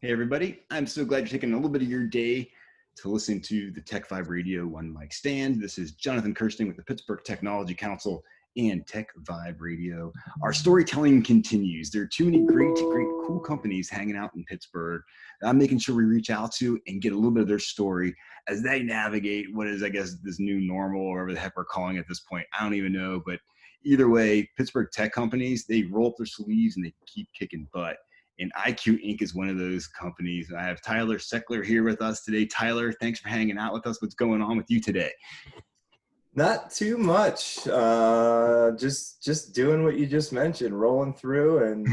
Hey everybody, I'm so glad you're taking a little bit of your day to listen to the Tech Vibe Radio One Mic Stand. This is Jonathan Kirsting with the Pittsburgh Technology Council and Tech Vibe Radio. Our storytelling continues. There are too many great, cool companies hanging out in Pittsburgh that I'm making sure we reach out to and get a little bit of their story as they navigate what is, I guess, this new normal, or whatever the heck we're calling it at this point. I don't even know, but either way, Pittsburgh tech companies, they roll up their sleeves and they keep kicking butt. And IQ Inc. is one of those companies. I have Tyler Sechler here with us today. Tyler, thanks for hanging out with us. What's going on with you today? Not too much. Just doing what you just mentioned, rolling through and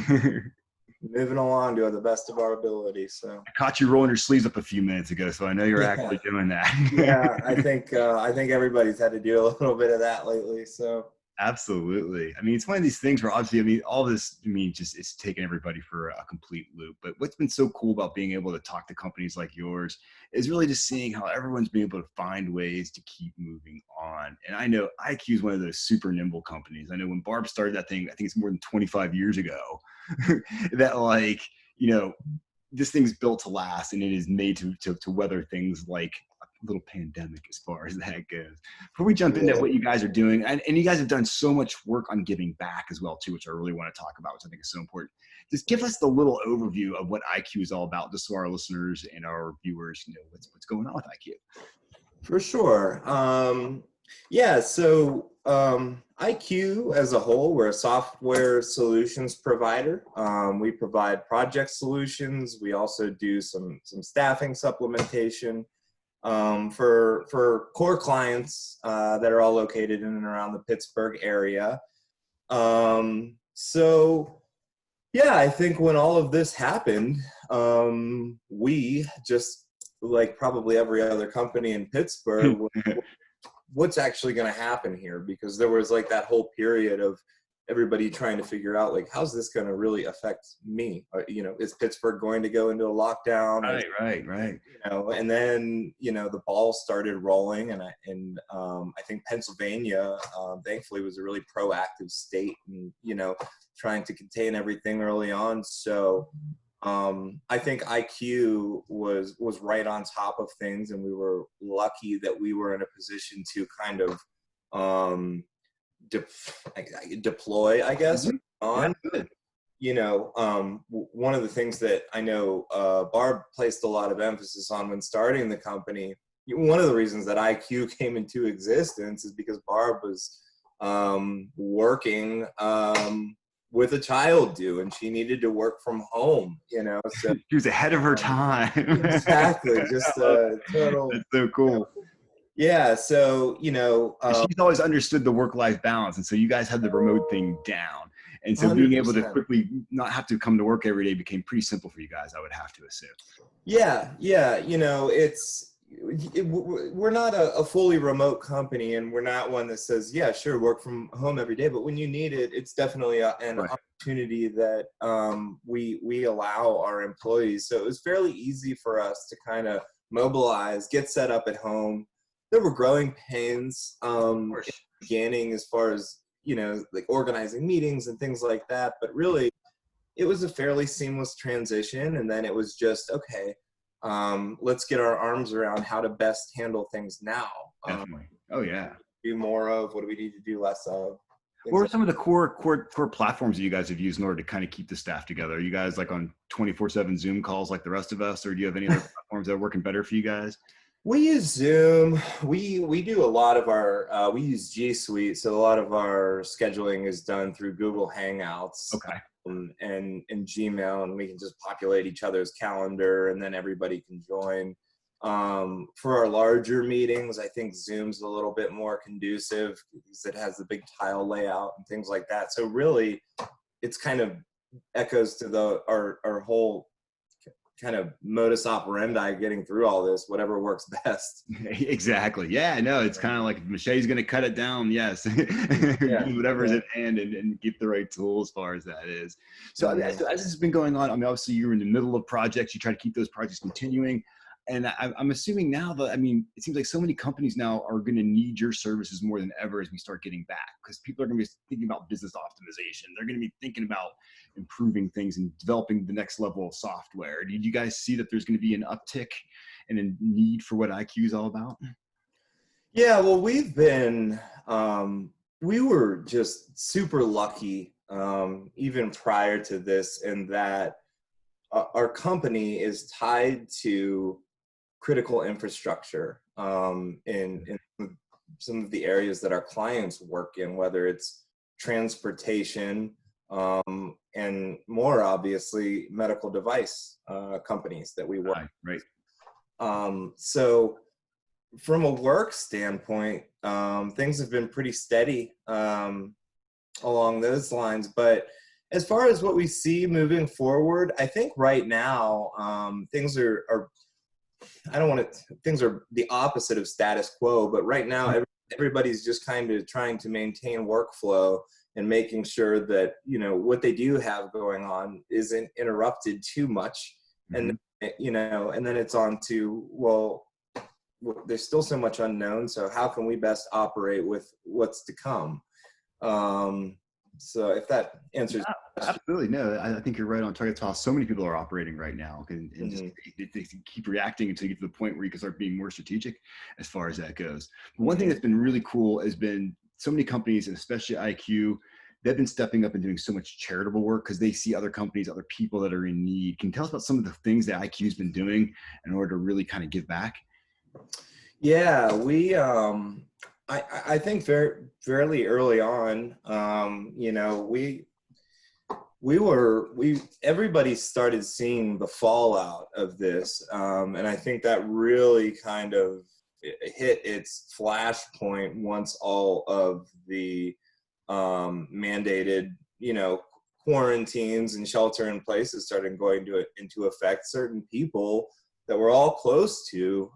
moving along to the best of our ability. So I caught you rolling your sleeves up a few minutes ago, so I know you're actually doing that. Yeah, I think everybody's had to do a little bit of that lately. So absolutely. I mean, it's one of these things where obviously, I mean, all this, I mean, just it's taking everybody for a complete loop. But what's been so cool about being able to talk to companies like yours is really just seeing how everyone's been able to find ways to keep moving on. And I know IQ is one of those super nimble companies. I know when Barb started that thing, I think it's more than 25 years ago, that like, you know, this thing's built to last and it is made to weather things like little pandemic as far as that goes. Before we jump into what you guys are doing, and you guys have done so much work on giving back as well too, which I really want to talk about, which I think is so important. Just give us the little overview of what IQ is all about, just so our listeners and our viewers know what's going on with IQ. For sure. IQ as a whole, we're a software solutions provider. We provide project solutions. We also do some staffing supplementation for core clients that are all located in and around the Pittsburgh area. I think when all of this happened, we just, like probably every other company in Pittsburgh, what's actually going to happen here? Because there was like that whole period of everybody trying to figure out, like, how's this going to really affect me? Is Pittsburgh going to go into a lockdown? Right. And then, the ball started rolling, and I think Pennsylvania, thankfully, was a really proactive state and, trying to contain everything early on. So I think IQ was right on top of things, and we were lucky that we were in a position to kind of deploy, I guess, on. One of the things that I know Barb placed a lot of emphasis on when starting the company, one of the reasons that IQ came into existence is because Barb was working with a child due, and she needed to work from home, so she was ahead of her time. Exactly. Just total. That's so cool. Yeah, so she's always understood the work-life balance, and so you guys had the remote thing down, and so 100%. Being able to quickly not have to come to work every day became pretty simple for you guys, I would have to assume. Yeah, we're not a fully remote company, and we're not one that says, yeah, sure, work from home every day, but when you need it, it's definitely an opportunity that we allow our employees. So it was fairly easy for us to kind of mobilize, get set up at home. There were growing pains in the beginning as far as, like organizing meetings and things like that. But really, it was a fairly seamless transition. And then it was just, okay, let's get our arms around how to best handle things now. Definitely. Oh, yeah. Do more of, what do we need to do less of? What are some of the core platforms that you guys have used in order to kind of keep the staff together? Are you guys like on 24/7 Zoom calls like the rest of us, or do you have any other platforms that are working better for you guys? We use Zoom. We do a lot of our, we use G Suite. So a lot of our scheduling is done through Google Hangouts. Okay. And Gmail, and we can just populate each other's calendar, and then everybody can join. For our larger meetings, I think Zoom's a little bit more conducive because it has the big tile layout and things like that. So really, it's kind of echoes to our whole kind of modus operandi getting through all this, whatever works best. Exactly. Yeah, no, it's kind of like if Mache's going to cut it down. Yes. Whatever's at hand and get the right tool as far as that is. So as this has been going on, I mean, obviously you're in the middle of projects, you try to keep those projects continuing. And I'm assuming now that, I mean, it seems like so many companies now are going to need your services more than ever as we start getting back, because people are going to be thinking about business optimization. They're going to be thinking about improving things and developing the next level of software. Did you guys see that there's going to be an uptick and a need for what IQ is all about? Yeah, well, we were just super lucky, even prior to this, in that our company is tied to critical infrastructure in some of the areas that our clients work in, whether it's transportation, and more obviously medical device companies that we work. Right. So from a work standpoint, things have been pretty steady along those lines. But as far as what we see moving forward, I think right now things are things are the opposite of status quo. But right now, everybody's just kind of trying to maintain workflow and making sure that, you know, what they do have going on isn't interrupted too much. And, you know, and then it's on to, well, there's still so much unknown. So how can we best operate with what's to come? So if that answers. Yeah, absolutely. No, I think you're right on target. It's how so many people are operating right now. And just, they keep reacting until you get to the point where you can start being more strategic as far as that goes. But one thing that's been really cool has been so many companies, and especially IQ, they've been stepping up and doing so much charitable work because they see other companies, other people that are in need. Can you tell us about some of the things that IQ has been doing in order to really kind of give back? Yeah, I think fairly early on, you know, everybody started seeing the fallout of this. And I think that really kind of hit its flashpoint once all of the mandated, you know, quarantines and shelter in places started going into effect. Certain people that we're all close to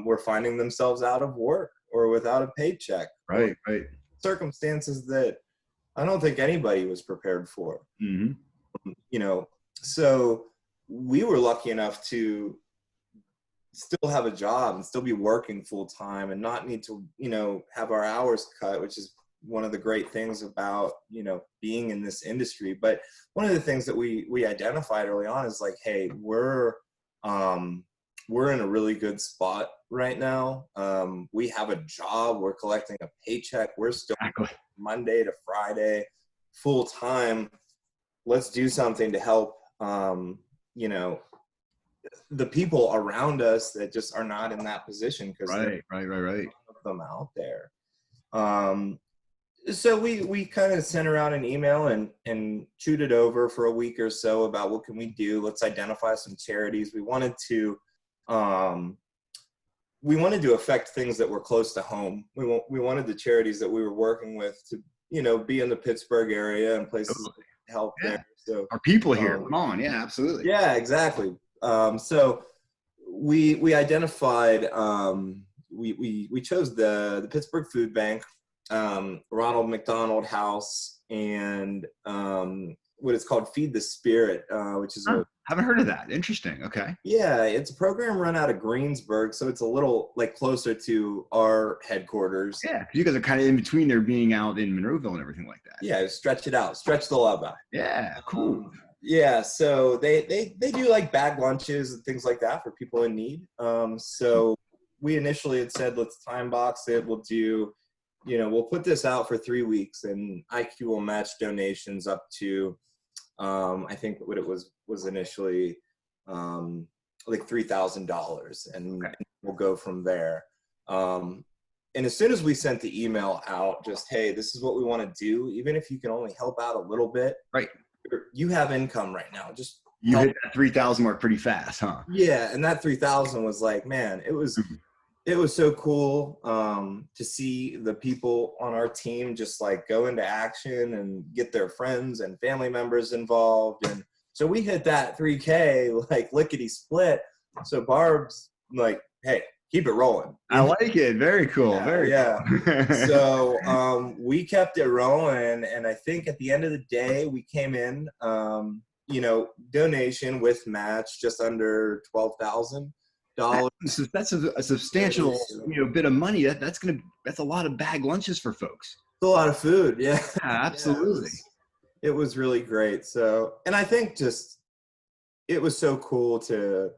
were finding themselves out of work or without a paycheck. Right. Circumstances that I don't think anybody was prepared for. You know, so we were lucky enough to still have a job and still be working full time and not need to, you know, have our hours cut, which is one of the great things about, you know, being in this industry. But one of the things that we identified early on is like, hey, we're in a really good spot right now. We have a job, we're collecting a paycheck, we're still Monday to Friday, full time. Let's do something to help, you know, the people around us that just are not in that position, because right. Of them out there. So we kind of sent around an email and chewed it over for a week or so about what can we do. Let's identify some charities. We wanted to affect things that were close to home. We wanted the charities that we were working with to, you know, be in the Pittsburgh area and places to help there. So our people here, come on. Yeah, absolutely. Yeah, exactly. So we identified, we chose the Pittsburgh Food Bank, Ronald McDonald House, and what is called Feed the Spirit, which is haven't heard of that. Interesting. Okay. Yeah, it's a program run out of Greensburg, so it's a little like closer to our headquarters. Yeah, you guys are kind of in between there, being out in Monroeville and everything like that. Yeah, stretch it out, stretch the love out. Yeah, cool. Yeah, so they do like bag lunches and things like that for people in need. So we initially had said, let's time box it. We'll do, you know, we'll put this out for 3 weeks, and IQ will match donations up to, I think what it was initially like $3,000, and we'll go from there. And as soon as we sent the email out, just, hey, this is what we want to do, even if you can only help out a little bit, right? You have income right now. Just you hit that 3,000 mark pretty fast, huh? Yeah, and that 3,000 was like, man, it was so cool to see the people on our team just like go into action and get their friends and family members involved. And so we hit that 3K like lickety split. So Barb's like, hey, keep it rolling. I like it. Very cool. Cool. So we kept it rolling. And I think at the end of the day, we came in, you know, donation with match just under $12,000. That's a substantial, bit of money. That's a lot of bag lunches for folks. It's a lot of food. Yeah. Yeah, absolutely. It was really great. So, and I think just, it was so cool to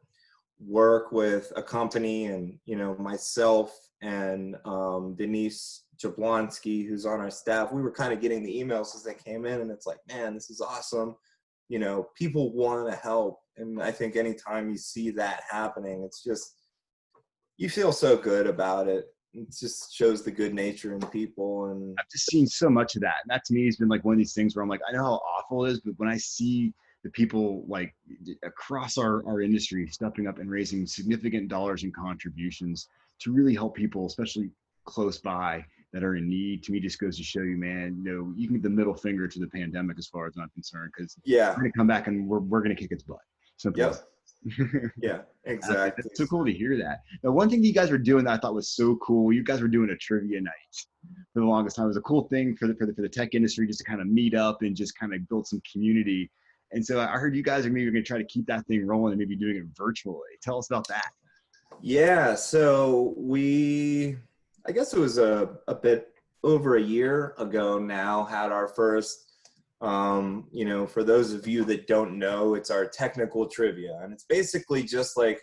work with a company and, myself and Denise Jablonski, who's on our staff. We were kind of getting the emails as they came in, and it's like, man, this is awesome. People want to help. And I think anytime you see that happening, it's just, you feel so good about it. It just shows the good nature in people. And I've just seen so much of that. And that to me has been like one of these things where I'm like, I know how awful it is, but when I see the people like across our industry stepping up and raising significant dollars in contributions to really help people, especially close by, that are in need, to me just goes to show you, man, you can give the middle finger to the pandemic as far as I'm concerned, because we're going to come back and we're going to kick its butt. Simple. Yep. Yeah, exactly. It's so cool to hear that. Now, one thing you guys were doing that I thought was so cool, you guys were doing a trivia night for the longest time. It was a cool thing for the tech industry, just to kind of meet up and just kind of build some community. And so I heard you guys are maybe going to try to keep that thing rolling and maybe doing it virtually. Tell us about that. Yeah, so I guess it was a bit over a year ago now, had our first, for those of you that don't know, it's our technical trivia. And it's basically just like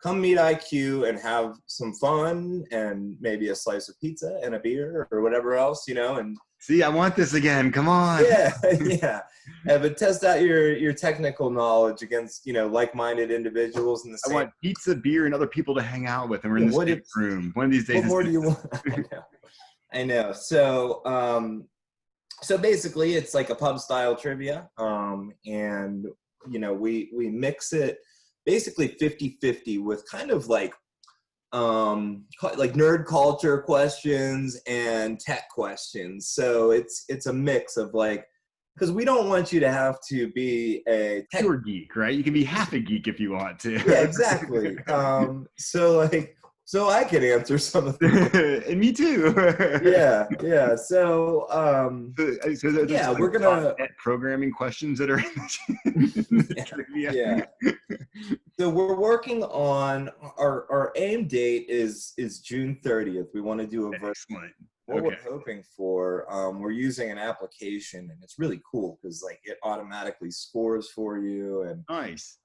come meet IQ and have some fun and maybe a slice of pizza and a beer or whatever else, and see, I want this again. Come on. Yeah. But test out your technical knowledge against, like-minded individuals in the same. I want pizza, beer, and other people to hang out with, and we're in the same room. One of these days. What more do you want? I know. So basically, it's like a pub-style trivia, and we mix it basically 50-50 with kind of like nerd culture questions and tech questions. So it's a mix of because we don't want you to have to be a pure geek, right? You can be half a geek if you want to. Yeah, exactly. So I can answer some of them. And me too. Yeah. So we're gonna programming questions that are yeah. So we're working on our aim date is June 30th. We want to do a virtual. Excellent. What we're hoping for, we're using an application, and it's really cool because it automatically scores for you, and nice.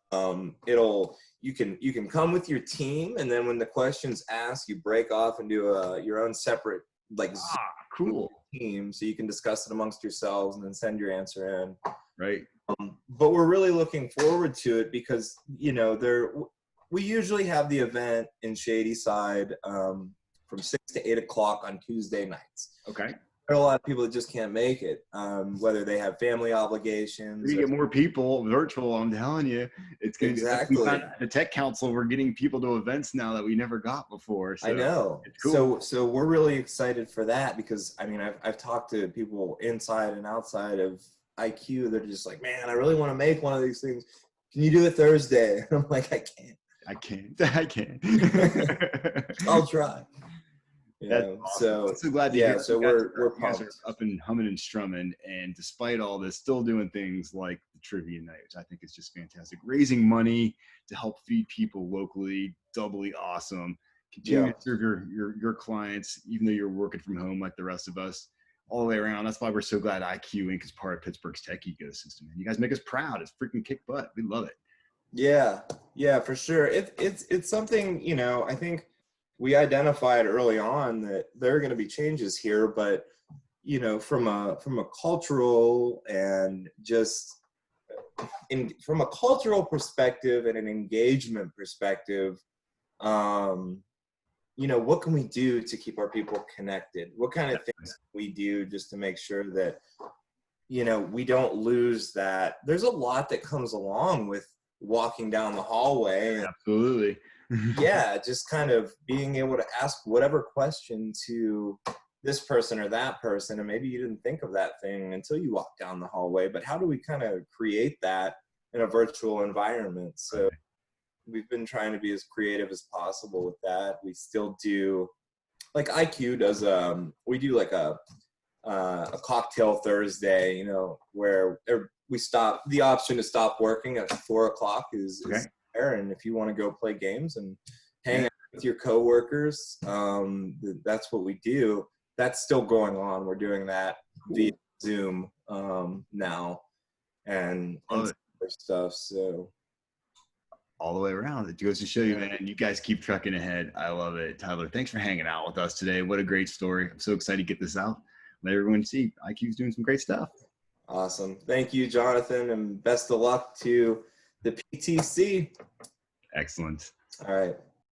You can come with your team, and then when the question's asked, you break off and do your own separate cool team, so you can discuss it amongst yourselves and then send your answer in. Right. But we're really looking forward to it because we usually have the event in Shadyside from 6 to 8 o'clock on Tuesday nights. Okay. There are a lot of people that just can't make it, whether they have family obligations. You get more people virtual, I'm telling you. It's going to exactly. The Tech Council, we're getting people to events now that we never got before. So I know. It's cool. So we're really excited for that because, I've talked to people inside and outside of IQ. They're just like, man, I really want to make one of these things. Can you do it Thursday? And I'm like, I can't. I'll try. Awesome. So I'm so glad to hear. So we're pumped. Up and humming and strumming, and despite all this, still doing things like the trivia night, which I think is just fantastic. Raising money to help feed people locally, doubly awesome. Continue to serve your clients, even though you're working from home like the rest of us, all the way around. That's why we're so glad IQ Inc. is part of Pittsburgh's tech ecosystem. And you guys make us proud. It's freaking kick butt. We love it. Yeah, for sure. It's something, I think we identified early on that there are going to be changes here, but from a cultural and just from a cultural perspective and an engagement perspective, what can we do to keep our people connected? What kind of things can we do just to make sure that we don't lose that? There's a lot that comes along with walking down the hallway. Absolutely. Just kind of being able to ask whatever question to this person or that person, and maybe you didn't think of that thing until you walk down the hallway, but how do we kind of create that in a virtual environment? So we've been trying to be as creative as possible with that. We still do, like IQ does, we do like a cocktail Thursday, where we stop, the option to stop working at 4 o'clock is there. there. And if you want to go play games and hang out with your coworkers, that's what we do. That's still going on. We're doing that via Zoom now, and other stuff. So all the way around. It goes to show you, man, you guys keep trucking ahead. I love it. Tyler, thanks for hanging out with us today. What a great story. I'm so excited to get this out. Let everyone see IQ's doing some great stuff. Awesome. Thank you, Jonathan, and best of luck to the PTC. Excellent. All right.